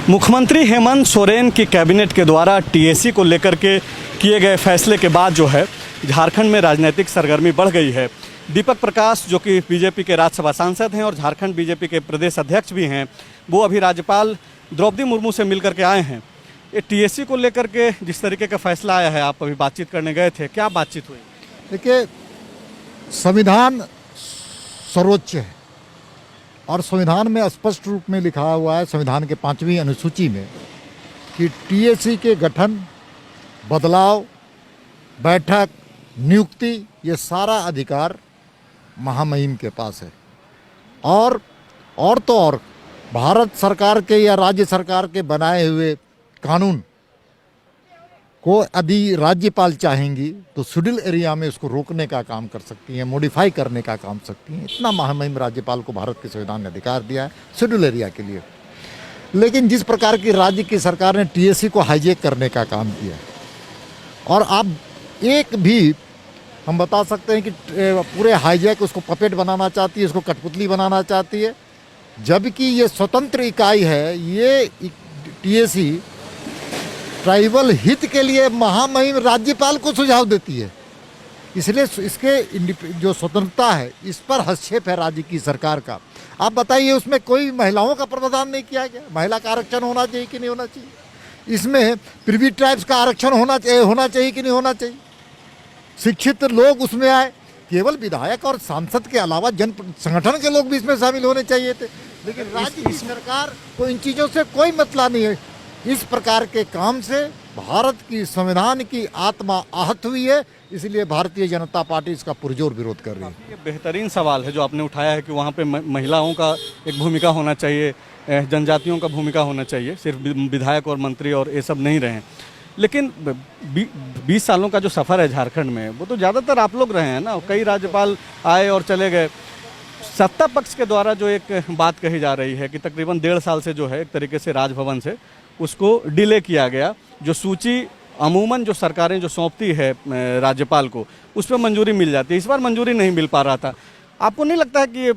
मुख्यमंत्री हेमंत सोरेन की कैबिनेट के द्वारा टीएसी को लेकर के किए गए फैसले के बाद जो है झारखंड में राजनीतिक सरगर्मी बढ़ गई है। दीपक प्रकाश जो कि बीजेपी के राज्यसभा सांसद हैं और झारखंड बीजेपी के प्रदेश अध्यक्ष भी हैं, वो अभी राज्यपाल द्रौपदी मुर्मू से मिलकर के आए हैं। ये टीएसी को लेकर के जिस तरीके का फैसला आया है, आप अभी बातचीत करने गए थे, क्या बातचीत हुई? देखिए, संविधान सर्वोच्च है और संविधान में स्पष्ट रूप में लिखा हुआ है, संविधान के 5वीं अनुसूची में, कि टीएसी के गठन, बदलाव, बैठक, नियुक्ति, ये सारा अधिकार महामहिम के पास है। और तो और भारत सरकार के या राज्य सरकार के बनाए हुए कानून को यदि राज्यपाल चाहेंगी तो शेड्यूल एरिया में उसको रोकने का काम कर सकती हैं, मॉडिफाई करने का काम सकती हैं। इतना महामहिम राज्यपाल को भारत के संविधान ने अधिकार दिया है शेड्यूल एरिया के लिए। लेकिन जिस प्रकार की राज्य की सरकार ने टीएसी को हाईजैक करने का काम किया है, और आप एक भी हम बता सकते हैं कि पूरे हाईजैक उसको पपेट बनाना चाहती है, उसको कठपुतली बनाना चाहती है, जबकि ये स्वतंत्र इकाई है। ये टीएसी ट्राइबल हित के लिए महामहिम राज्यपाल को सुझाव देती है। इसलिए इसके जो स्वतंत्रता है, इस पर हस्तक्षेप है राज्य की सरकार का। आप बताइए, उसमें कोई महिलाओं का प्रावधान नहीं किया गया? महिला का आरक्षण होना चाहिए कि नहीं होना चाहिए? इसमें प्रिवी ट्राइब्स का आरक्षण होना चाहिए कि नहीं होना चाहिए? शिक्षित लोग उसमें आए, केवल विधायक और सांसद के अलावा जन संगठन के लोग भी इसमें शामिल होने चाहिए थे। लेकिन राज्य की सरकार को इन चीज़ों से कोई मतलब नहीं है। इस प्रकार के काम से भारत की संविधान की आत्मा आहत हुई है, इसलिए भारतीय जनता पार्टी इसका पुरजोर विरोध कर रही है। ये बेहतरीन सवाल है जो आपने उठाया है कि वहाँ पे महिलाओं का एक भूमिका होना चाहिए, जनजातियों का भूमिका होना चाहिए, सिर्फ विधायक और मंत्री और ये सब नहीं रहे। लेकिन 20 सालों का जो सफ़र है झारखंड में, वो तो ज़्यादातर आप लोग रहे हैं ना। कई राज्यपाल आए और चले गए। सत्ता पक्ष के द्वारा जो एक बात कही जा रही है कि तकरीबन 1.5 साल से जो है एक तरीके से राजभवन से उसको डिले किया गया। जो सूची अमूमन जो सरकारें जो सौंपती है राज्यपाल को, उस पर मंजूरी मिल जाती है। इस बार मंजूरी नहीं मिल पा रहा था। आपको नहीं लगता है कि ये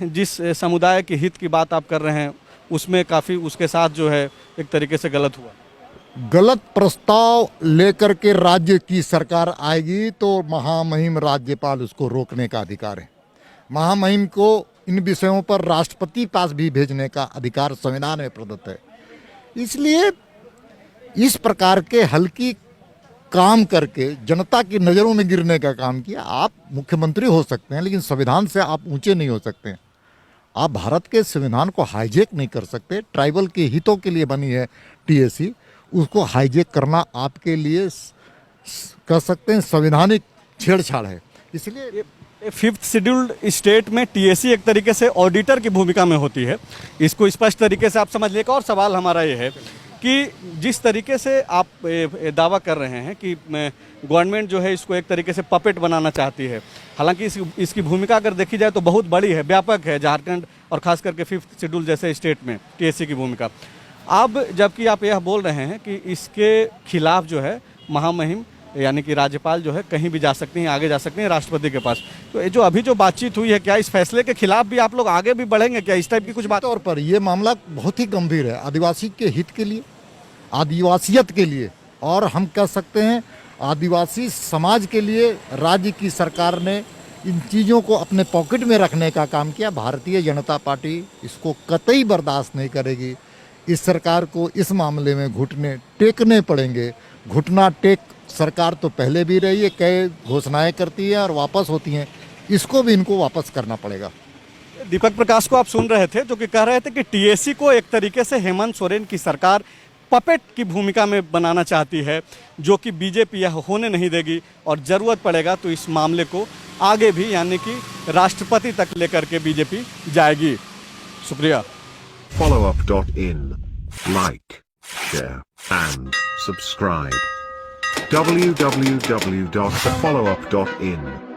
जिस समुदाय के हित की बात आप कर रहे हैं, उसमें काफ़ी उसके साथ जो है एक तरीके से गलत हुआ? गलत प्रस्ताव लेकर के राज्य की सरकार आएगी तो महामहिम राज्यपाल उसको रोकने का अधिकार है। महामहिम को इन विषयों पर राष्ट्रपति पास भी भेजने का अधिकार संविधान में प्रदत्त है। इसलिए इस प्रकार के हल्की काम करके जनता की नज़रों में गिरने का काम किया। आप मुख्यमंत्री हो सकते हैं, लेकिन संविधान से आप ऊंचे नहीं हो सकते हैं। आप भारत के संविधान को हाईजैक नहीं कर सकते। ट्राइबल के हितों के लिए बनी है टीएसी, उसको हाईजैक करना आपके लिए कह सकते हैं संवैधानिक छेड़छाड़ है। इसलिए 5th शेड्यूल्ड स्टेट में टीएसी एक तरीके से ऑडिटर की भूमिका में होती है। इसको स्पष्ट तरीके से आप समझ लें। और सवाल हमारा ये है कि जिस तरीके से आप दावा कर रहे हैं कि गवर्नमेंट जो है इसको एक तरीके से पपेट बनाना चाहती है, हालांकि इसकी भूमिका अगर देखी जाए तो बहुत बड़ी है, व्यापक है। झारखंड और खास करके 5th शेड्यूल जैसे स्टेट में टीएसी की भूमिका। अब जबकि आप यह बोल रहे हैं कि इसके खिलाफ जो है महामहिम यानी कि राज्यपाल जो है कहीं भी जा सकते हैं, आगे जा सकते हैं राष्ट्रपति के पास, तो ये जो अभी जो बातचीत हुई है, क्या इस फैसले के खिलाफ भी आप लोग आगे भी बढ़ेंगे? क्या इस टाइप की कुछ बात? तौर पर ये मामला बहुत ही गंभीर है, आदिवासी के हित के लिए, आदिवासियत के लिए, और हम कह सकते हैं आदिवासी समाज के लिए राज्य की सरकार ने इन चीज़ों को अपने पॉकेट में रखने का काम किया। भारतीय जनता पार्टी इसको कतई बर्दाश्त नहीं करेगी। इस सरकार को इस मामले में घुटने टेकने पड़ेंगे। घुटना टेक सरकार तो पहले भी रही है, कई घोषणाएं करती है और वापस होती हैं, इसको भी इनको वापस करना पड़ेगा। दीपक प्रकाश को आप सुन रहे थे, जो कि कह रहे थे कि टीएसी को एक तरीके से हेमंत सोरेन की सरकार पपेट की भूमिका में बनाना चाहती है, जो कि बीजेपी यह होने नहीं देगी, और ज़रूरत पड़ेगा तो इस मामले को आगे भी यानी कि राष्ट्रपति तक लेकर के बीजेपी जाएगी। शुक्रिया। followup.in, like, share and subscribe. www.thefollowup.in